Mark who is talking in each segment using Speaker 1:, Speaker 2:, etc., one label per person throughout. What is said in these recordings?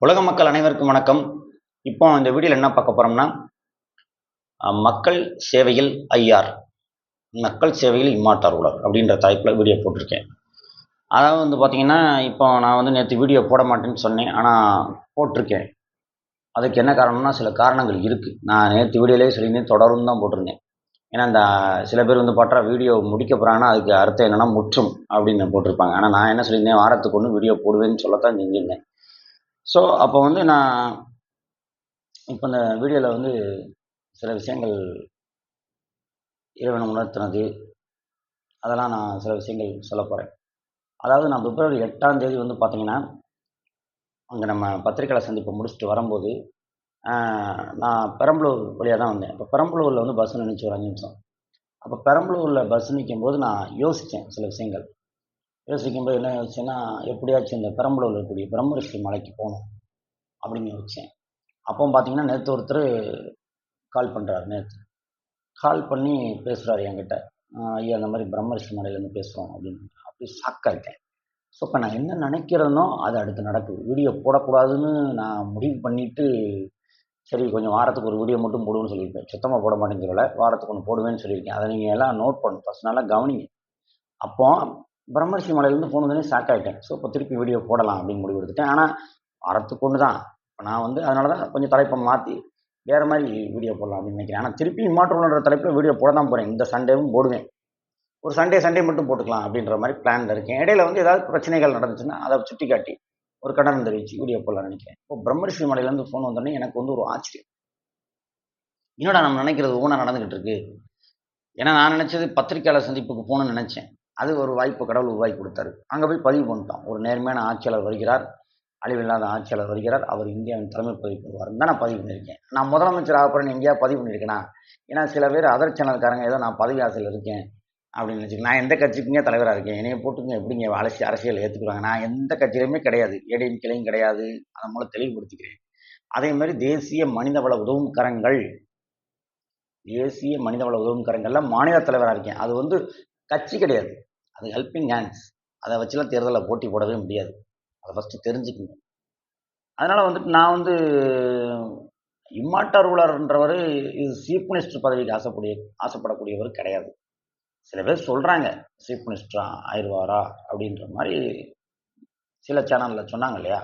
Speaker 1: உலக மக்கள் அனைவருக்கும் வணக்கம். இப்போ இந்த வீடியோல என்ன பார்க்க போறோம்னா, மக்கள் சேவையில் ஐஆர், மக்கள் சேவையில் இம்மார்ட்டார் உலர் அப்படின்ற தலைப்புல வீடியோ போட்டிருக்கேன். அதாவது வந்து பார்த்தீங்கன்னா, இப்போ நான் வந்து நேத்து வீடியோ போட மாட்டேன்னு சொன்னேன். ஆனா போட்டிருக்கேன். அதுக்கு என்ன காரணம்னா, சில காரணங்கள் இருக்கு. நான் நேத்து வீடியோலயே சொல்லியிருந்தேன், தொடரும்னு தான் போட்டிருந்தேன். ஏன்னா, இந்த சில பேர் வந்து பார்த்தா வீடியோ முடிக்க போறாங்கன்னா, அதுக்கு அர்த்தம் என்னன்னா முற்றும் அப்படின்னு போட்டிருப்பாங்க. ஆனா நான் என்ன சொல்லியிருந்தேன், வாரத்துக்கு 1 வீடியோ போடுவேன்னு சொல்லத்தான் செஞ்சிருந்தேன். ஸோ அப்போ வந்து நான் இப்போ இந்த வீடியோல வந்து சில விஷயங்கள் இறைவன் உணர்த்தினது, அதெல்லாம் நான் சில விஷயங்கள் சொல்லப் போறேன். அதாவது நான் பிப்ரவரி 8ஆம் தேதி வந்து பார்த்தீங்கன்னா, அங்க நம்ம பத்திரிக்கையாளர் சந்திப்ப முடிச்சுட்டு வரும்போது, அ நான் பெரம்பலூர் வழியா தான் வந்தேன். அப்ப பெரம்பலூர்ல வந்து பஸ் நின்னுச்சு ஒரு 5 நிமிஷம். அப்ப பெரம்பலூர்ல பஸ் நிக்கும்போது நான் யோசிச்சேன் சில விஷயங்கள். யோசிக்கும்போது என்ன யோசிச்சேன்னா, எப்படியாச்சும் இந்த பெரம்பலூர்ல இருக்கக்கூடிய பிரம்மரிஷி மலைக்கு போணும் அப்படின்னு யோசிச்சேன். அப்போ பார்த்தீங்கன்னா, நேத்து ஒருத்தரு கால் பண்றாரு நேத்து. கால் பண்ணி பேசுறாரு என்கிட்ட. ஐயா இந்த மாரி பிரம்மரிஷி மலையிலேருந்து பேசுறோம் அப்படின்னு. அப்படியே ஷாக் ஆயிட்டேன். ஸோ, இப்ப நான் என்ன நினைக்கிறேனோ, அது அடுத்து நடக்குது. வீடியோ போடக்கூடாதுன்னு நான் முடிவு பண்ணிட்டு, சரி கொஞ்சம் வாரத்துக்கு ஒரு வீடியோ மட்டும் போடுவேன்னு சொல்லியிருப்பேன். சுத்தமா போட மாட்டேன்னு சொல்லல. வாரத்துக்கு 1 போடுவேன்னு சொல்லியிருக்கேன். அத நீங்க எல்லாம் நோட் பண்ணணும். ஃபர்ஸ்ட் நல்லா கவனிங்க. அப்போ பிரம்மரிஷி மலையிலேருந்து ஃபோன் வந்தோனே ஷாக் ஆயிட்டேன். ஸோ, இப்ப திருப்பி வீடியோ போடலாம் அப்படின்னு முடிவு எடுத்துட்டேன். ஆனா, வாரத்துக்கு 1 தான். இப்ப நான் வந்து அதனால தான் கொஞ்சம் தலைப்ப மாத்தி, வேற மாரி வீடியோ போடலாம் அப்படின்னு நினைக்கிறேன். ஆனா, திருப்பி இம்மார்ட்டல்ன்ற தலைப்புல வீடியோ போட தான் போறேன். இந்த சண்டேவும் போடுவேன். ஒரு சண்டே மட்டும் போட்டுக்கலாம் அப்படின்ற மாரி பிளான்ல இருக்கேன். இடையில வந்து ஏதாவது பிரச்சனைகள் நடந்துச்சுன்னா, அத சுட்டிக்காட்டி, ஒரு கண்டனம் தெரிவிச்சு வீடியோ போடலாம்னு நினைக்கிறேன். இப்போ பிரம்மரிஷி மலையிலேருந்து ஃபோன் வந்தோனே எனக்கு வந்து ஒரு ஆச்சரியம். என்னடா நம்ம நினைக்கிறது ஒவ்வொன்னா நடந்துகிட்டு இருக்கு. ஏன்னா நான் நினைச்சது பத்திரிக்கையாளர் சந்திப்புக்கு போணும்னு நினைச்சேன். அது ஒரு வாய்ப்பு கடவுள் உருவாக்கி குடுத்தாரு. அங்க போய் பதிவு பண்ணிட்டோம். ஒரு நேர்மையான ஆட்சியாளர் வருகிறார். அழிவில்லாத ஆட்சியாளர் வருகிறார். அவர் இந்தியாவின் தலைமை பதவிக்கு வருவாருன்னு தான் நான் பதிவு பண்ணியிருக்கேன். நான் முதலமைச்சர் ஆகப்போறேன்னு எங்கேயாவது பதிவு பண்ணியிருக்கேனா? ஏன்னா சில பேர் அதர் சேனல்காரங்க ஏதோ நான் பதவி ஆசையில இருக்கேன் அப்படின்னு நினைச்சுக்க. நான் எந்த கட்சிக்குங்க தலைவரா இருக்கேன். என்னைய போட்டுங்க எப்படிங்க அரசியல் ஏத்துக்குறாங்க. நான் எந்த கட்சியிலுமே கிடையாது. ஏடிஎம்கேலயும் கிடையாது. அத முதல்ல தெளிவுபடுத்திக்கிறேன். அதே மாரி தேசிய மனிதவள உதவும் கரங்கள்ல மாநில தலைவரா இருக்கேன். அது வந்து கட்சி கிடையாது. அது ஹெல்பிங் ஹேண்ட்ஸ். அத வச்சுலாம் தேர்தல்ல போட்டி போடவே முடியாது. அத ஃபர்ஸ்ட் தெரிஞ்சுக்கங்க. அதனால வந்துட்டு நான் வந்து இம்மார்ட்டார் ரூலர்ன்றவரு இது சீஃப் மினிஸ்டர் பதவிக்கு ஆசைப்படக்கூடியவர் கிடையாது. சில பேர் சொல்றாங்க, சீஃப் மினிஸ்டரா ஆயிருவாரா? அப்படின்ற மாரி சில சேனல்ல சொன்னாங்க இல்லையா?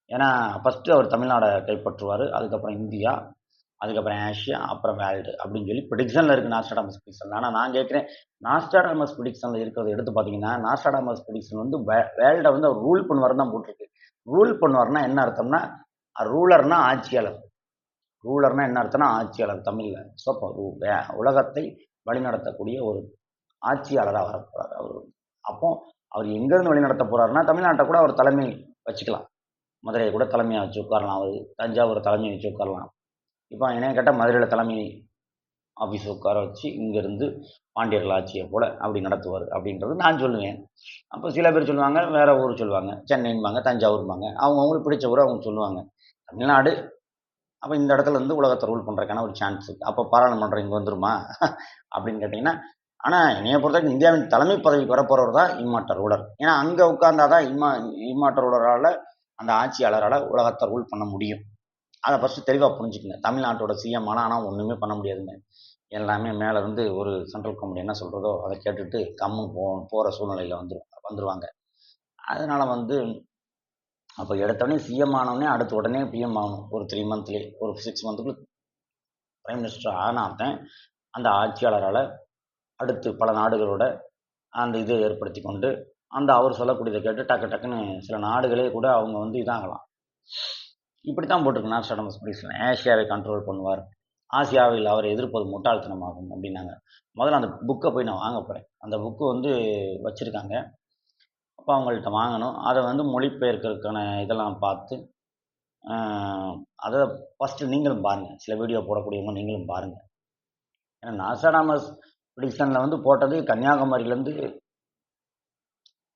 Speaker 1: ஏன்னா, ஃபர்ஸ்ட்டு அவர் தமிழ்நாட கைப்பற்றுவாரு. அதுக்கப்புறம் இந்தியா, அதுக்கப்புறம் ஆசியா, அப்புறம் வேர்ல்டு அப்படின்னு சொல்லி ப்ரிடிக்ஷன்ல இருக்கு நாஸ்டாடாமஸ் ப்ரிடிக்ஷன்ல. ஆனா நான் கேட்கிறேன், நாஸ்டாடாமஸ் ப்ரிடிக்ஷன்ல இருக்கிறத எடுத்து பார்த்தீங்கன்னா, நாஸ்டாடாமஸ் ப்ரிடிக்ஷன் வந்து வேர்ல்ட வந்து அவர் ரூல் பண்ணுவாருன்னு தான் போட்டிருக்கு. ரூல் பண்ணுவார்ன்னா என்ன அர்த்தம்னா, ரூலர்னா ஆட்சியாளர். ரூலர்னா என்ன அர்த்தம்னா ஆட்சியாளர் தமிழ்ல. ஸோ, அப்போ உலகத்தை வழிநடத்தக்கூடிய ஒரு ஆட்சியாளரா வரப்போறாரு அவரு. அப்போ அவர் எங்கேருந்து வழிநடத்த போறாருன்னா, தமிழ்நாட்ட கூட அவர் தலைமை வச்சுக்கலாம். மதுரைய கூட தலைமையா வச்சு உட்காரலாம் அவரு. தஞ்சாவூர தலைமையா வச்சு உட்காரலாம். இப்போ என்னைய கேட்டா மதுரையில தலைமை ஆஃபீஸ உட்கார வச்சு, இங்கேருந்து பாண்டியர்கள் ஆட்சிய போல அப்படி நடத்துவாரு அப்படின்றது நான் சொல்லுவேன். அப்போ சில பேர் சொல்லுவாங்க, வேற ஊர் சொல்லுவாங்க. சென்னைன்பாங்க, தஞ்சாவூர்ம்பாங்க. அவங்கவங்களுக்கு பிடிச்ச ஊர அவங்க சொல்லுவாங்க. தமிழ்நாடு அப்ப இந்த இடத்துல இருந்து உலகத்த ரூல் பண்றதுக்கான ஒரு சான்ஸ் இருக்கு. அப்போ பாராளுமன்றம் இங்க வந்துருமா? அப்படின்னு கேட்டீங்கன்னா, ஆனா என்னைய பொறுத்தவரைக்கும் இந்தியாவின் தலைமை பதவிக்கு வரப்போறவர் தான் இம்மார்ட்டல் ரூலர். ஏன்னா அங்க உட்கார்ந்தா தான் இம்மார்ட்டல் ரூலரால அந்த ஆட்சியாளரால உலகத்த ரூல் பண்ண முடியும். அத ஃபர்ஸ்ட் தெளிவா புரிஞ்சுக்கங்க. தமிழ்நாட்டோட சிஎம் ஆனா ஒண்ணுமே பண்ண முடியாதுங்க. எல்லாமே மேல இருந்து ஒரு சென்ட்ரல் கவர்ன்மெண்ட் என்ன சொல்றதோ அத கேட்டுட்டு கம்முனு போற சூழ்நிலையில வந்துருவாங்க. அதனால வந்து அப்ப எடுத்தோனே சிஎம் ஆனோனே அடுத்து உடனே பிஎம் ஆகணும். ஒரு 3 மந்த்லயே ஒரு 6 மந்த்துக்குள்ள பிரைம் மினிஸ்டர் ஆனாதான் அந்த ஆட்சியாளரால அடுத்து பல நாடுகளோட அந்த இதை ஏற்படுத்திக் கொண்டு அந்த அவர் சொல்லக்கூடியதை கேட்டு டக்குன்னு சில நாடுகளே கூட அவங்க வந்து இதாகலாம். இப்படித்தான் போட்டிருக்கு நாஸ்டாடமஸ் ப்ரிடிக்ஷன். ஆசியாவை கண்ட்ரோல் பண்ணுவார். ஆசியாவில் அவர் எதிர்ப்பது முட்டாள்தனமாகும் அப்படின்னாங்க. முதல்ல அந்த புக்க போய் நான் வாங்க போறேன். அந்த புக்கு வந்து வச்சிருக்காங்க. அப்ப அவங்கள்ட்ட வாங்கணும். அத வந்து மொழிபெயர்க்கிறதுக்கான இதெல்லாம் பார்த்து, அ அத ஃபர்ஸ்ட் நீங்களும் பாருங்க. சில வீடியோ போடக்கூடியவங்க நீங்களும் பாருங்க. ஏன்னா நாஸ்டாடாமஸ் ப்ரிடிக்ஷன்ல வந்து போட்டது கன்னியாகுமரியிலேருந்து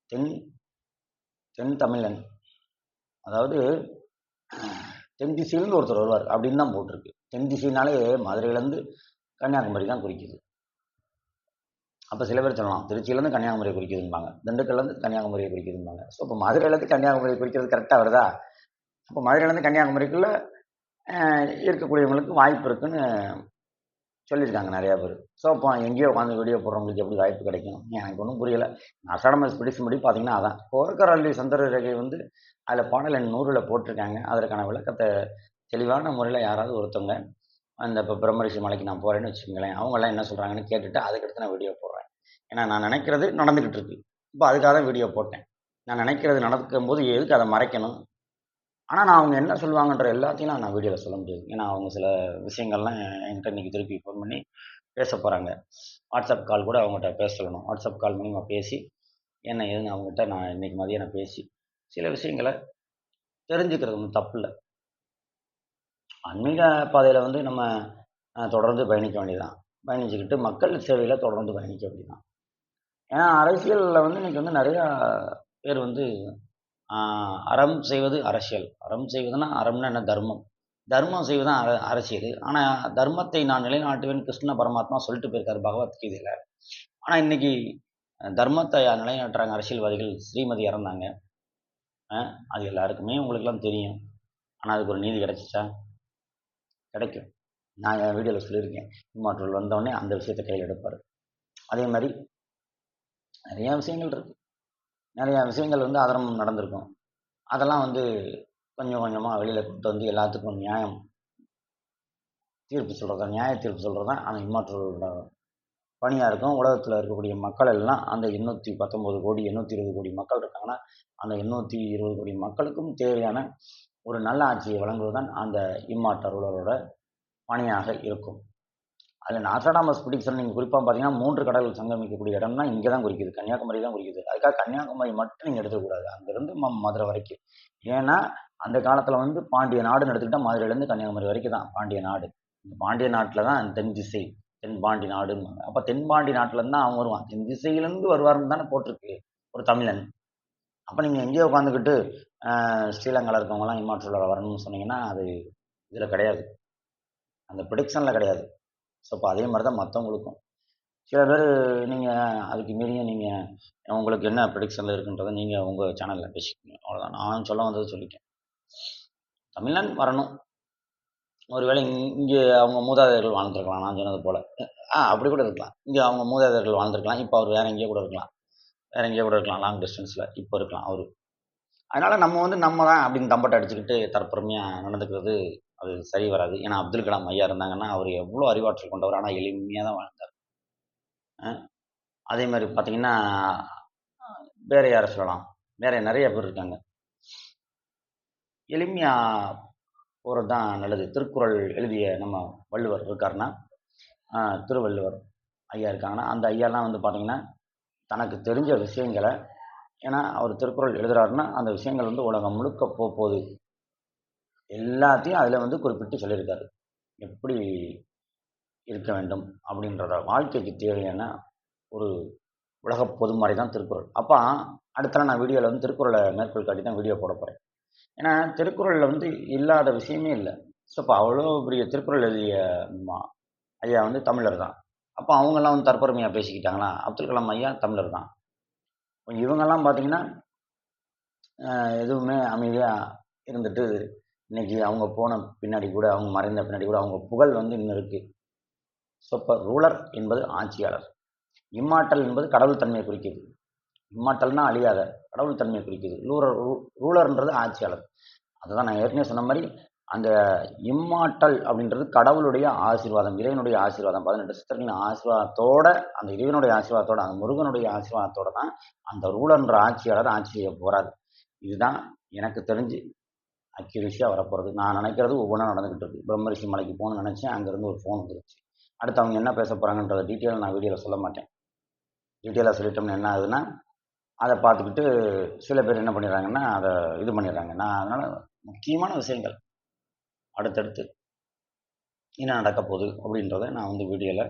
Speaker 1: தென் தென் தமிழன். அதாவது தென் திசையிலேருந்து ஒருத்தர் வருவார் அப்படின்னு தான் போட்டிருக்கு. தென் திசைனாலே மதுரையிலேருந்து கன்னியாகுமரி தான் குறிக்குது. அப்ப சில பேர் சொல்லலாம், திருச்சியிலேருந்து கன்னியாகுமரியை குறிக்குதும்பாங்க. திண்டுக்கல்லேருந்து கன்னியாகுமரியை குறிக்குதும்பாங்க. ஸோ, இப்போ மதுரையிலேருந்து கன்னியாகுமரியை குறிக்கிறது கரெக்ட்டா வருதா? அப்போ மதுரையிலேருந்து கன்னியாகுமரிக்குள்ள இருக்கக்கூடியவங்களுக்கு வாய்ப்பு இருக்குன்னு சொல்லியிருக்காங்க நிறையா பேர். ஸோ அப்போ எங்கேயோ உட்காந்து வீடியோ போடுறவங்களுக்கு எப்படி வாய்ப்பு கிடைக்கும்? எனக்கு ஒன்றும் புரியலை. அசாடமஸ் பிடிக்கும் படி பார்த்தீங்கன்னா அதான். கோரக்கரல்லி சந்திர ரேகை வந்து அதில் பாடல் எண் 100ல் போட்டிருக்காங்க. அதற்கான விளக்கத்தை தெளிவான முறையில் யாராவது ஒருத்தவங்க அந்த இப்போ பிரம்மரிஷி மலைக்கு நான் போகிறேன்னு வச்சுக்கோங்களேன், அவங்கெல்லாம் என்ன சொல்கிறாங்கன்னு கேட்டுட்டு அதுக்கடுத்து நான் வீடியோ போடுறேன். ஏன்னா நான் நினைக்கிறது நடந்துக்கிட்டு இருக்கு. இப்போ அதுக்காக தான் வீடியோ போட்டேன். நான் நினைக்கிறது நடக்கும்போது எதுக்கு அதை மறைக்கணும்? ஆனால் நான் அவங்க என்ன சொல்லுவாங்கன்ற எல்லாத்தையும் நான் வீடியோவில் சொல்ல முடியாது. ஏன்னா அவங்க சில விஷயங்கள்லாம் என்கிட்ட இன்றைக்கி திருப்பி ஃபோன் பண்ணி பேச போகிறாங்க. வாட்ஸ்அப் கால் கூட அவங்ககிட்ட பேச சொல்லணும். வாட்ஸ்அப் கால் மூலிமா பேசி என்ன ஏதுன்னு அவங்ககிட்ட நான் இன்றைக்கி மதியானம் பேசி சில விஷயங்களை தெரிஞ்சுக்கிறது ஒன்றும் தப்பு இல்லை. ஆன்மீக பாதையில் வந்து நம்ம தொடர்ந்து பயணிக்க வேண்டியதுதான். பயணிச்சுக்கிட்டு மக்கள் சேவையில் தொடர்ந்து பயணிக்க வேண்டியதுதான். ஏன்னா அரசியலில் வந்து இன்றைக்கி வந்து நிறையா பேர் வந்து அறம் செய்வது அரசியல். அறம் செய்வதுன்னா அறம்னா என்ன? தர்மம். தர்மம் செய்வது தான் அரசியல். ஆனால் தர்மத்தை நான் நிலைநாட்டுவேன் கிருஷ்ண பரமாத்மா சொல்லிட்டு போயிருக்காரு பகவத்கீதையில். ஆனால் இன்னைக்கு தர்மத்தை நிலைநாட்டுறாங்க அரசியல்வாதிகள். ஸ்ரீமதி இறந்தாங்க. அது எல்லாருக்குமே உங்களுக்கெல்லாம் தெரியும். ஆனால் அதுக்கு ஒரு நீதி கிடைச்சிச்சா? கிடைக்கும். நான் என் வீடியோவில் சொல்லியிருக்கேன். இம்மாற்றல் வந்தோடனே அந்த விஷயத்தை கையில் எடுப்பார். அதே மாதிரி நிறையா விஷயங்கள் இருக்குது. நிறையா விஷயங்கள் வந்து அதர்மம் நடந்திருக்கும். அதெல்லாம் வந்து கொஞ்சம் கொஞ்சமாக வெளியில் கொண்டு வந்து எல்லாத்துக்கும் நியாயம் தீர்ப்பு சொல்கிறது, நியாய தீர்ப்பு சொல்கிறது தான் அந்த இம்மாற்றலோட பணியாக இருக்கும். உலகத்தில் இருக்கக்கூடிய மக்கள் எல்லாம் அந்த 819 கோடி 820 கோடி மக்கள் இருக்காங்கன்னா அந்த 820 கோடி மக்களுக்கும் தேவையான ஒரு நல்ல ஆட்சியை வழங்குவது தான் அந்த இம்மாற்றலோட பணியாக இருக்கும். அதில் நாஸ்ட்ராடமஸ் ப்ரிடிக்ஷன் நீங்கள் குறிப்பாக பார்த்தீங்கன்னா 3 கடல்கள் சங்கமிக்கக்கூடிய இடம்னா இங்கே தான் குறிக்குது, கன்னியாகுமரி தான் குறிக்குது. அதுக்காக கன்னியாகுமரி மட்டும் நீங்கள் எடுத்துக்கூடாது, அங்கேருந்து மதுரை வரைக்கும். ஏன்னா அந்த காலத்தில் வந்து பாண்டிய நாடுன்னு எடுத்துக்கிட்டால் மதுரையிலேருந்து கன்னியாகுமரி வரைக்கும் தான் பாண்டிய நாடு. இந்த பாண்டிய நாட்டில் தான் தென் திசை, தென்பாண்டி நாடுன்னு. அப்போ தென்பாண்டி நாட்டிலேருந்து தான் அவன் வருவான். தென் திசையிலேருந்து வருவார்னு தானே போட்டிருக்கு ஒரு தமிழன். அப்போ நீங்கள் எங்கேயோ உட்காந்துக்கிட்டு ஸ்ரீலங்காவில் இருக்கவங்களாம் இம்மாற்றலோட வரணும்னு சொன்னீங்கன்னா அது இதில் கிடையாது, அந்த ப்ரிடிக்ஷனில் கிடையாது. ஸோ இப்போ அதே மாதிரி தான் மற்றவங்களுக்கும். சில பேர் நீங்கள் அதுக்கு மீறியும் நீங்கள் உங்களுக்கு என்ன ப்ரிடிக்ஷனில் இருக்குன்றதை நீங்கள் உங்கள் சேனலில் பேசிக்கணும். அவ்வளோதான். நான் சொல்ல வந்தது சொல்லிட்டேன். தமிழன் வரணும். ஒருவேளை இங்கே அவங்க மூதாதையர்கள் வாழ்ந்துருக்கலாம், நான் சொன்னது போல். அப்படி கூட இருக்கலாம். இங்கே அவங்க மூதாதையர்கள் வாழ்ந்துருக்கலாம். இப்போ அவர் வேறு எங்கேயோ கூட இருக்கலாம். வேறு எங்கேயோ கூட இருக்கலாம், லாங் டிஸ்டன்ஸில் இப்போ இருக்கலாம் அவர். அதனால் நம்ம வந்து நம்ம தான் அப்படின்னு தம்பட்டை அடிச்சுக்கிட்டு தற்பெருமையாக நடந்துக்கிறது அது சரி வராது. ஏன்னா அப்துல் கலாம் ஐயா இருந்தாங்கன்னா அவர் எவ்வளோ அறிவாற்றல் கொண்டவர், ஆனால் எளிமையாக தான் வாழ்ந்தார். அதே மாதிரி பார்த்தீங்கன்னா வேறு யாரை சொல்லலாம்? வேறு நிறைய பேர் இருக்காங்க. எளிமையாக போகிறது தான் நல்லது. திருக்குறள் எழுதிய நம்ம வள்ளுவர் இருக்காருன்னா, திருவள்ளுவர் ஐயா இருக்காங்கன்னா, அந்த ஐயாலாம் வந்து பார்த்தீங்கன்னா தனக்கு தெரிஞ்ச விஷயங்களை, ஏன்னா அவர் திருக்குறள் எழுதுறாருன்னா அந்த விஷயங்கள் வந்து உலகம் முழுக்க போகுது எல்லாத்தையும் அதில் வந்து குறிப்பிட்டு சொல்லியிருக்காரு. எப்படி இருக்க வேண்டும் அப்படின்றத வாழ்க்கைக்கு தேவையான ஒரு உலக பொதுமறை தான் திருக்குறள். அப்போ அடுத்த நான் வீடியோவில் வந்து திருக்குறளை மேற்கோள் காட்டி தான் வீடியோ போட போகிறேன். ஏன்னா திருக்குறளில் வந்து இல்லாத விஷயமே இல்லை. ஸோ இப்போ அவ்வளோ பெரிய திருக்குறள் எழுதிய ஐயா வந்து தமிழர் தான். அப்போ அவங்கெல்லாம் வந்து தற்பெருமையாக பேசிக்கிட்டாங்களா? அப்துல் கலாம் ஐயா தமிழர் தான். இவங்கெல்லாம் பார்த்தீங்கன்னா எதுவுமே அமைதியாக இருந்துட்டு இன்னைக்கு அவங்க போன பின்னாடி கூட, அவங்க மறைந்த பின்னாடி கூட அவங்க புகழ் வந்து இன்னும் இருக்குது. ஸோ இப்போ ரூலர் என்பது ஆட்சியாளர், இம்மாற்றல் என்பது கடவுள் தன்மையை குறிக்குது. இம்மாற்றல்னா அழியாத கடவுள் தன்மையை குறிக்குது. ரூலர்ன்றது ஆட்சியாளர். அதுதான் நான் ஏற்கனவே சொன்ன மாதிரி அந்த இம்மாற்றல் அப்படின்றது கடவுளுடைய ஆசீர்வாதம், இறைவனுடைய ஆசீர்வாதம். 18 சித்தர்களின் ஆசீர்வாதத்தோட, அந்த இறைவனுடைய ஆசீர்வாதத்தோட, அந்த முருகனுடைய ஆசீர்வாதத்தோட தான் அந்த ரூலர்ன்ற ஆட்சியாளர் ஆட்சி செய்ய போறாரு. இதுதான் எனக்கு தெரிஞ்சு அக்யூரேசியாக வரப்போகிறது. நான் நினைக்கிறது ஒவ்வொன்றா நடந்துகிட்டு இருக்கு. பிரம்மரிஷி மலைக்கு போகணும்னு நினச்சேன், அங்கேருந்து ஒரு ஃபோன் வந்துருச்சு. அடுத்து அவங்க என்ன பேச போகிறாங்கன்றத டீட்டெயில் நான் வீடியோவில் சொல்ல மாட்டேன். டீட்டெயிலாக சொல்லிட்டோம்னா என்ன ஆகுதுன்னா, அதை பார்த்துக்கிட்டு சில பேர் என்ன பண்ணிடுறாங்கன்னா அதை இது பண்ணிடுறாங்க. நான் அதனால் முக்கியமான விஷயங்கள் அடுத்தடுத்து என்ன நடக்க போகுது அப்படின்றத நான் வந்து வீடியோவில்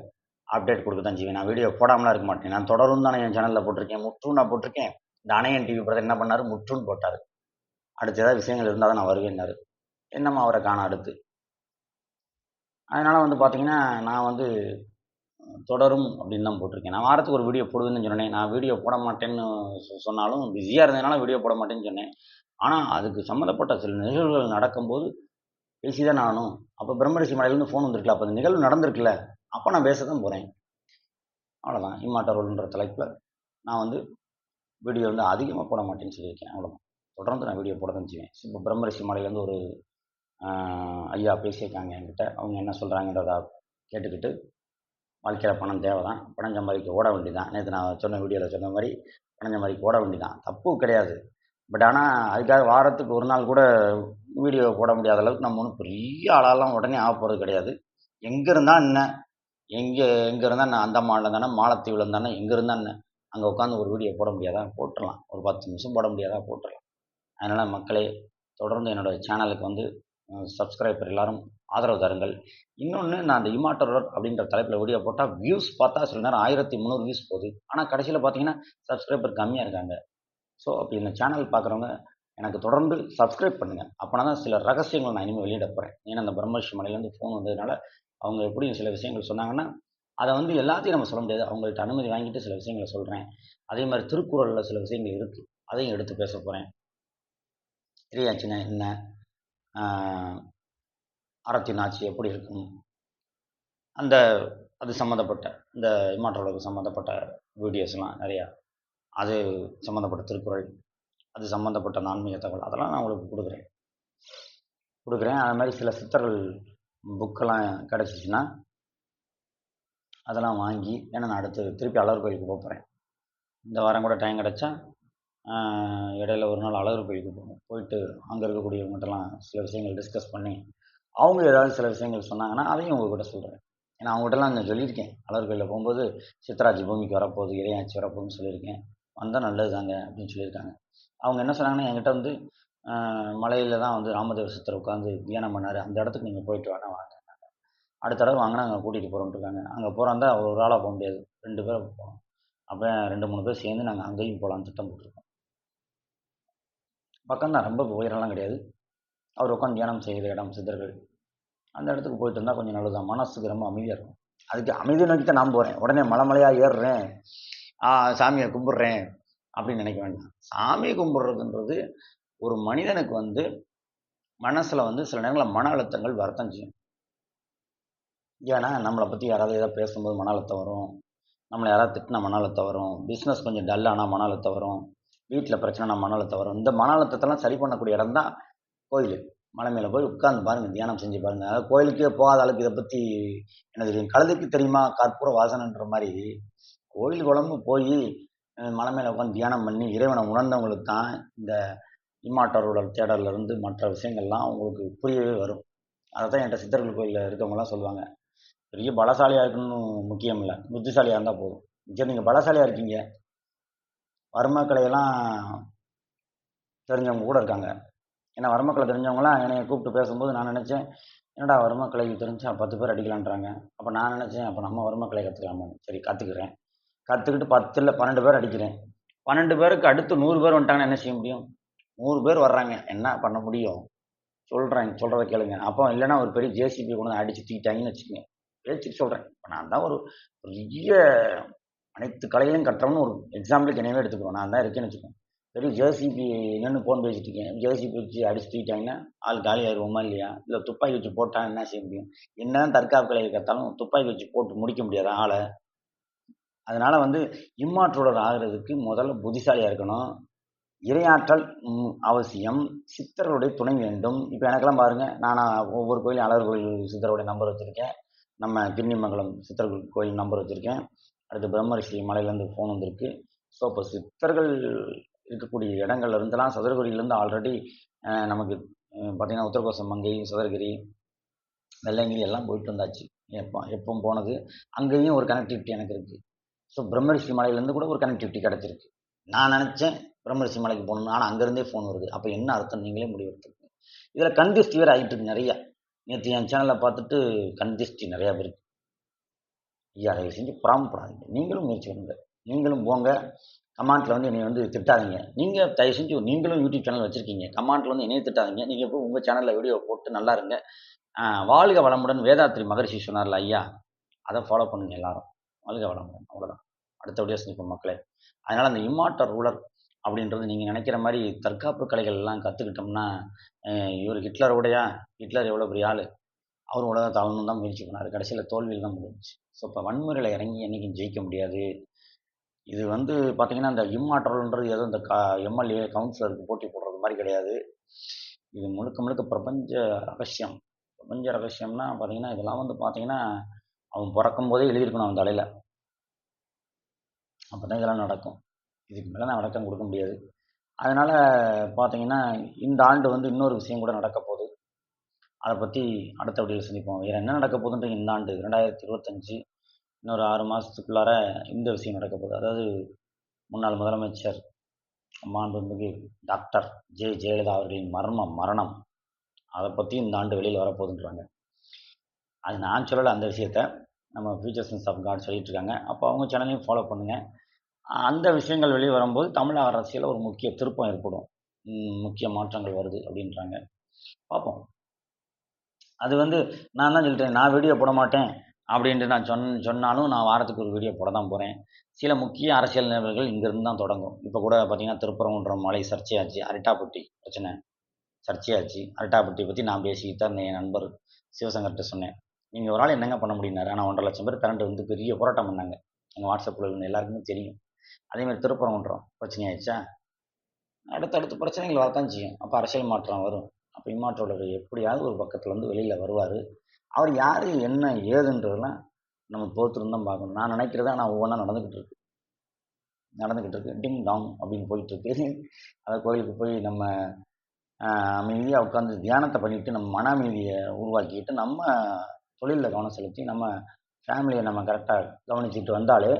Speaker 1: அப்டேட் கொடுக்க தான் செய்வேன். நான் வீடியோ போடாமலாம் இருக்க மாட்டேன். நான் தொடரும் தானே என் சேனலில் போட்டிருக்கேன். முற்றும் நான் போட்டிருக்கேன். இந்த அணையன் டிவி பிரதர் என்ன பண்ணார்? முற்றுன்னு போட்டார். அடுத்து ஏதாவது விஷயங்கள் இருந்தால் தான் நான் வருவேன்னாரு. என்னம்மா அவரை காணோம் அடுத்து. அதனால் வந்து பார்த்தீங்கன்னா நான் வந்து தொடரும் அப்படின்னு தான் போட்டிருக்கேன். நான் வாரத்துக்கு ஒரு வீடியோ போடுவேன்னு சொன்னேன். நான் வீடியோ போட மாட்டேன்னு சொன்னாலும் பிஸியாக இருந்ததுனால வீடியோ போட மாட்டேன்னு சொன்னேன். ஆனால் அதுக்கு சம்மந்தப்பட்ட சில நிகழ்வுகள் நடக்கும்போது பேசி தான் ஆகணும். அப்போ பிரம்மரிஷி மலையிலேருந்து ஃபோன் வந்திருக்குல்ல, அப்போ அந்த நிகழ்வு நடந்திருக்குல்ல, அப்போ நான் பேச தான் போகிறேன். அவ்வளோதான். இம்மார்ட்டல்ன்ற தலைப்பில் நான் வந்து வீடியோ வந்து அதிகமாக போட மாட்டேன்னு சொல்லியிருக்கேன். அவ்வளோதான். தொடர்ந்து நான் வீடியோ போட தான் செய்வேன். இப்போ பிரம்மரிஷி மலையிலேருந்து ஒரு ஐயா பேசியிருக்காங்க என்கிட்ட. அவங்க என்ன சொல்கிறாங்கன்றத கேட்டுக்கிட்டு, வாழ்க்கையில் பணம் தேவை தான். பணம் சம்பாதிக்க ஓட வேண்டியதான். நேற்று நான் சொன்ன வீடியோவில் சொன்ன மாதிரி பணம் சம்பாதிக்க ஓட வேண்டியதான். தப்பு கிடையாது. பட் ஆனால் அதுக்காக வாரத்துக்கு ஒரு நாள் கூட வீடியோ போட முடியாத அளவுக்கு நம்ம ஒன்றும் பெரிய ஆளாலாம் உடனே ஆக போகிறது கிடையாது. எங்கே இருந்தால் என்ன, எங்கே இருந்தால் நான் அந்தமான்ல இருந்தானே, மாலத்தீவில் இருந்தானே, எங்கே இருந்தால் என்ன, அங்கே உட்காந்து ஒரு வீடியோ போட முடியாதா? போட்டுடலாம். ஒரு 10 நிமிஷம் போட முடியாதா? போட்டுடலாம். அதனால் மக்களே, தொடர்ந்து என்னோடய சேனலுக்கு வந்து சப்ஸ்கிரைபர் எல்லாரும் ஆதரவு தருங்கள். இன்னொன்று, நான் அந்த இம்மார்ட்டல் அப்படின்ற தலைப்பில் வீடியோ போட்டால் வியூஸ் பார்த்தா சில நேரம் 1300 வியூஸ் போகுது. ஆனால் கடைசியில் பார்த்தீங்கன்னா சப்ஸ்கிரைபர் கம்மியாக இருக்காங்க. ஸோ அப்படி இந்த சேனல் பார்க்குறவங்க எனக்கு தொடர்ந்து சப்ஸ்கிரைப் பண்ணுங்கள். அப்போனா தான் சில ரகசியங்கள் நான் இனிமேல் வெளியிட போகிறேன். ஏன்னா அந்த பிரம்மர்ஷி மலையிலேருந்து ஃபோன் வந்ததுனால அவங்க எப்படி சில விஷயங்கள் சொன்னாங்கன்னா, அதை வந்து எல்லாத்தையும் நம்ம சொல்ல முடியாது. அவங்கள்ட்ட அனுமதி வாங்கிட்டு சில விஷயங்களை சொல்கிறேன். அதே மாதிரி திருக்குறளில் சில விஷயங்கள் இருக்குது, அதையும் எடுத்து பேச போகிறேன். இறையாட்சினா என்ன, அறத்தின் ஆட்சி எப்படி இருக்கும், அந்த அது சம்மந்தப்பட்ட இந்த இம்மாற்றலுக்கு சம்மந்தப்பட்ட வீடியோஸ்லாம் நிறையா, அது சம்மந்தப்பட்ட திருக்குறள், அது சம்மந்தப்பட்ட ஆன்மீக தகவல், அதெல்லாம் நான் உங்களுக்கு கொடுக்குறேன். அது மாதிரி சில சித்தர்கள் புக்கெல்லாம் கிடச்சிச்சின்னா அதெல்லாம் வாங்கி, ஏன்னா நான் அடுத்து திருப்பி அழகர் கோயிலுக்கு போகிறேன். இந்த வாரம் கூட டைம் கிடச்சா இடையில ஒரு நாள் அழகர் கோயிலுக்கு போகணும். போயிட்டு அங்கே இருக்கக்கூடியவங்ககிட்டலாம் சில விஷயங்கள் டிஸ்கஸ் பண்ணி, அவங்க ஏதாவது சில விஷயங்கள் சொன்னாங்கன்னா அதையும் உங்கள்கிட்ட சொல்கிறேன். ஏன்னா அவங்ககிட்டலாம் நான் சொல்லியிருக்கேன், அழகர் கோயிலில் போகும்போது சித்தராஜ் பூமிக்கு வரப்போகுது, இறையாட்சி வரப்போகுதுன்னு சொல்லியிருக்கேன். வந்தால் நல்லது தாங்க அப்படின்னு சொல்லியிருக்காங்க. அவங்க என்ன சொன்னாங்கன்னா, என்கிட்ட வந்து மலையில் தான் வந்து ராமதேவ சித்தர் உட்காந்து தியானம் பண்ணார், அந்த இடத்துக்கு நீங்கள் போயிட்டு வாங்க. அடுத்த தடவை வாங்கினா அங்கே கூட்டிகிட்டு போகிறோன்ட்டுருக்காங்க. அங்கே போகிறாந்தா ஒரு ஆளாக போக முடியாது, 2 பேரை போகணும். அப்போ 2, 3 பேர் சேர்ந்து நாங்கள் அங்கேயும் போகலான்னு திட்டம் போட்டிருக்கோம். பக்கம்தான், ரொம்ப உயரம்லாம் கிடையாது. அவர் உட்காந்து தியானம் செய்கிற இடம் சித்தர்கள், அந்த இடத்துக்கு போயிட்டு இருந்தால் கொஞ்சம் நல்லதுதான். மனசுக்கு ரொம்ப அமைதியாக இருக்கும். அதுக்கு அமைதியை நோக்கி தான் நான் போகிறேன். உடனே மலைமலையாக ஏறுறேன், சாமியை கும்பிட்றேன் அப்படின்னு நினைக்க வேண்டாம். சாமியை கும்பிட்றதுன்றது ஒரு மனிதனுக்கு வந்து மனசில் வந்து சில நேரங்களில் மன அழுத்தங்கள் வரத்தான் செய்யும். ஏன்னா நம்மளை பற்றி யாராவது ஏதாவது பேசும்போது மன அழுத்தம் வரும், நம்மளை யாராவது திட்டினா மன அழுத்தம் வரும், பிஸ்னஸ் கொஞ்சம் டல்லானால் மன அழுத்தம் வரும், வீட்டில் பிரச்சனைனா மன அழுத்தம் வரும். இந்த மன அழுத்தத்தெல்லாம் சரி பண்ணக்கூடிய இடம் தான் கோயில். மலை மேலே போய் உட்கார்ந்து பாருங்கள், தியானம் செஞ்சு பாருங்கள். அதாவது கோயிலுக்கே போகாத அளவுக்கு இதை பற்றி என்ன தெரியும், கழுதைக்கு தெரியுமா கற்பூர வாசனைன்ற மாதிரி கோயில் குழம்பு போய் மலை மேலே உட்காந்து தியானம் பண்ணி இறைவனை உணர்ந்தவங்களுக்கு தான் இந்த இம்மாற்றரோட தேடலிருந்து மற்ற விஷயங்கள்லாம் உங்களுக்கு புரியவே வரும். அதை தான் என்கிட்ட சித்தர்கள் கோயிலில் இருக்கவங்கலாம் சொல்லுவாங்க, பெரிய பலசாலியாக இருக்கணும்னு முக்கியம் இல்லை, புத்திசாலியாக இருந்தால் போதும். சரி, நீங்கள் பலசாலியாக இருக்கீங்க, வர்மக்கலையெல்லாம் தெரிஞ்சவங்க கூட இருக்காங்க. ஏன்னா வர்மக்கலை தெரிஞ்சவங்களாம் என்னை கூப்பிட்டு பேசும்போது நான் நினச்சேன், என்னடா வர்மக்கலை தெரிஞ்சா 10 பேர் அடிக்கலான்றாங்க. அப்போ நான் நினச்சேன், அப்போ நம்ம வர்மக்கலை கற்றுக்கலாமா? சரி கற்றுக்குறேன். கற்றுக்கிட்டு 10 இல்லை 12 பேர் அடிக்கிறேன். 12 பேருக்கு அடுத்து 100 பேர் வந்துட்டாங்கன்னா என்ன செய்ய முடியும்? 100 பேர் வர்றாங்க, என்ன பண்ண முடியும்? சொல்கிறத கேளுங்க. அப்போ இல்லைன்னா ஒரு பெரிய ஜேசிபி கொண்டு வந்து அடிச்சு தூக்கிட்டாங்கன்னு வச்சுக்கோங்க. பேச்சுக்கு சொல்கிறேன். இப்போ நான் தான் ஒரு பெரிய அனைத்து கலைகளையும் கட்டுறவன்னு ஒரு எக்ஸாம்பிளுக்கு என்னவே எடுத்துக்குவோம். நான் தான் இருக்கேன்னு வச்சுக்கோங்க. பெரிய ஜேசிபி நின்று ஃபோன் பேசிட்டு இருக்கேன், ஜேசிபி வச்சு அடிச்சு தூக்கிட்டாங்கன்னா ஆள் காலி ஆயிடுவோமா இல்லையா? இல்லை துப்பாக்கி வச்சு போட்டால் என்ன செய்ய முடியும்? என்ன தற்காப்பு கலையை கற்றாலும் துப்பாக்கி வச்சு போட்டு முடிக்க முடியாது ஆளை. அதனால் வந்து இம்மாற்றோடர் ஆகிறதுக்கு முதல்ல புத்திசாலியாக இருக்கணும். இறையாற்றல் அவசியம். சித்தர்களுடைய துணை வேண்டும். இப்போ எனக்கெல்லாம் பாருங்கள், நான் ஒவ்வொரு கோயிலும் அழகர் கோயில் சித்தருடைய நம்பர் வச்சுருக்கேன், நம்ம கிண்ணிமங்கலம் சித்தர்கள் கோயில் நம்பர் வச்சுருக்கேன், அடுத்து பிரம்மரிஷி மலையிலேருந்து ஃபோன் வந்திருக்கு. ஸோ இப்போ சித்தர்கள் இருக்கக்கூடிய இடங்கள்ல இருந்தெல்லாம் சதுரகிரியிலேருந்து ஆல்ரெடி நமக்கு பார்த்திங்கன்னா உத்தரகோசம் மங்கை, சதுரகிரி, வெள்ளையங்கிரி எல்லாம் போயிட்டு வந்தாச்சு. எப்போ போனது, அங்கேயும் ஒரு கனெக்டிவிட்டி எனக்கு இருக்குது. ஸோ பிரம்மரிஷி மலையிலேருந்து கூட ஒரு கனெக்டிவிட்டி கிடச்சிருக்கு. நான் நினச்சேன் பிரம்மரிஷி மலைக்கு போகணும்னு, ஆனால் அங்கேருந்தே ஃபோன் வருது. அப்போ என்ன அர்த்தம் நீங்களே முடிவெடுத்துக்கோங்க. இதில் கன்திஷ்டி வேறு ஆகிட்டு இருக்கு நிறையா. நேற்று என் சேனலில் பார்த்துட்டு கன்திஷ்டி நிறையா பேருக்கு. ஐயா அதை செஞ்சு பொறாமப்படாதீங்க, நீங்களும் முயற்சி பண்ணுங்க, நீங்களும் போங்க. கமெண்ட்டில் வந்து என்னை வந்து திட்டாதீங்க. நீங்கள் தயவு செஞ்சு நீங்களும் யூடியூப் சேனல் வச்சுருக்கீங்க, கமெண்ட்டில் வந்து என்னையை திட்டாதீங்க. நீங்கள் போய் உங்கள் சேனலில் வீடியோ போட்டு நல்லா இருங்க. வாழ்க வளமுடன் வேதாத்ரி மகரிஷி சொன்னார்ல ஐயா, அதை ஃபாலோ பண்ணுங்கள் எல்லாரும். வாழ்க வளமுடன். அவ்வளோதான். அடுத்த வீடியோ சந்திப்போம் மக்களே. அதனால் அந்த இம்மார்ட்டல் ரூலர் அப்படின்றது நீங்கள் நினைக்கிற மாதிரி தற்காப்பு கலைகள் எல்லாம் கற்றுக்கிட்டோம்னா இவர் ஹிட்லரோடையா ஹிட்லர் எவ்வளோ பெரிய ஆள் அவர் உலகத்தை ஆளணும்னு தான் முயற்சி பண்ணார். கடைசியில் தோல்வியில் தான் முடிஞ்சுச்சு. ஸோ இப்போ வன்முறையில் இறங்கி என்றைக்கும் ஜெயிக்க முடியாது. இது பார்த்தீங்கன்னா இந்த இம்மாற்றல்ன்றது ஏதோ இந்த எம்எல்ஏ கவுன்சிலருக்கு போட்டி போடுறது மாதிரி கிடையாது. இது முழுக்க முழுக்க பிரபஞ்ச ரகசியம். பிரபஞ்ச ரகசியம்னா பார்த்தீங்கன்னா இதெல்லாம் பார்த்தீங்கன்னா அவன் பிறக்கும் போதே எழுதியிருக்கணும் அவன் தலையில். அப்போ தான் இதெல்லாம் நடக்கும். இதுக்கு மேலே நான் விளக்கம் கொடுக்க முடியாது. அதனால் பார்த்தீங்கன்னா இந்த ஆண்டு இன்னொரு விஷயம் கூட நடக்க போகுது. அதை பற்றி அடுத்த வீடியோவில் சந்திப்போம். வேறு என்ன நடக்க போகுதுன்றது இந்த ஆண்டு 2025 இன்னொரு 6 மாதத்துக்குள்ளார இந்த விஷயம் நடக்க போகுது. அதாவது முன்னாள் முதலமைச்சர் மாண்புமிகு டாக்டர் ஜெயலலிதா அவர்களின் மரணம் அதை பற்றி இந்த ஆண்டு வெளியில் வரப்போகுதுன்றாங்க. அது நான் சொல்லலை, அந்த விஷயத்த நம்ம ஃபியூச்சர் சன்ஸ் ஆஃப் காட் சொல்லிட்டு இருக்காங்க. அப்போ அவங்க சேனலையும் ஃபாலோ பண்ணுங்கள். அந்த விஷயங்கள் வெளியே வரும்போது தமிழக அரசியலில் ஒரு முக்கிய திருப்பம் ஏற்படும், முக்கிய மாற்றங்கள் வருது அப்படின்றாங்க. பார்ப்போம். அது நான் தான் சொல்லிட்டேன், நான் வீடியோ போட மாட்டேன் அப்படின்ட்டு நான் சொன்னாலும் நான் வாரத்துக்கு ஒரு வீடியோ போட தான் போகிறேன். சில முக்கிய அரசியல் நிகழ்வுகள் இங்கேருந்து தான் தொடங்கும். இப்போ கூட பார்த்தீங்கன்னா திருப்பரங்குன்றம் மலை சர்ச்சையாச்சு, அரிட்டாப்பட்டி பிரச்சனை சர்ச்சையாச்சு. அரிட்டாப்பட்டி பற்றி நான் பேசிக்கிட்டு தான் என் நண்பர் சிவசங்கர்கிட்ட சொன்னேன். நீங்கள் ஒரு ஆள் என்னங்க பண்ண முடியினாரு. ஆனால் 1.5 லட்சம் பேர் கரண்ட் பெரிய போராட்டம் பண்ணாங்க. எங்கள் வாட்ஸ்அப்பில் இருந்த எல்லாருக்குமே தெரியும். அதேமாதிரி திருப்பரங்குன்றம் பிரச்சனையாயிடுச்சா, அடுத்தடுத்து பிரச்சனைகள் வரத்தான் செய்யும். அப்போ அரசியல் மாற்றம் வரும். அப்போ இம்மாற்றோட எப்படியாவது ஒரு பக்கத்தில் வெளியில் வருவார். அவர் யார் என்ன ஏதுன்றதெல்லாம் நம்ம பொறுத்திருந்து தான் பார்க்கணும். நான் நினைக்கிறதா நான் ஒவ்வொன்றா நடந்துக்கிட்டு இருக்கு. டிங் டாங் அப்படின்னு போயிட்டுருக்கு. அதாவது கோயிலுக்கு போய் நம்ம அமைதியாக உட்காந்து தியானத்தை பண்ணிவிட்டு நம்ம மன அமைதியை உருவாக்கிட்டு நம்ம தொழிலில் கவனம் செலுத்தி நம்ம ஃபேமிலியை நம்ம கரெக்டாக கவனிச்சுட்டு வந்தாலே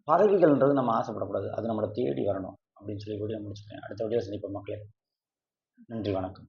Speaker 1: பதவிகள்ன்றது நம்ம ஆசைப்படக்கூடாது. அது நம்மளை தேடி வரணும் அப்படின்னு சொல்லி வீடியோ முடிச்சுக்கிறேன். அடுத்த வீடியோ சந்திப்போம் மக்களே. நன்றி, வணக்கம்.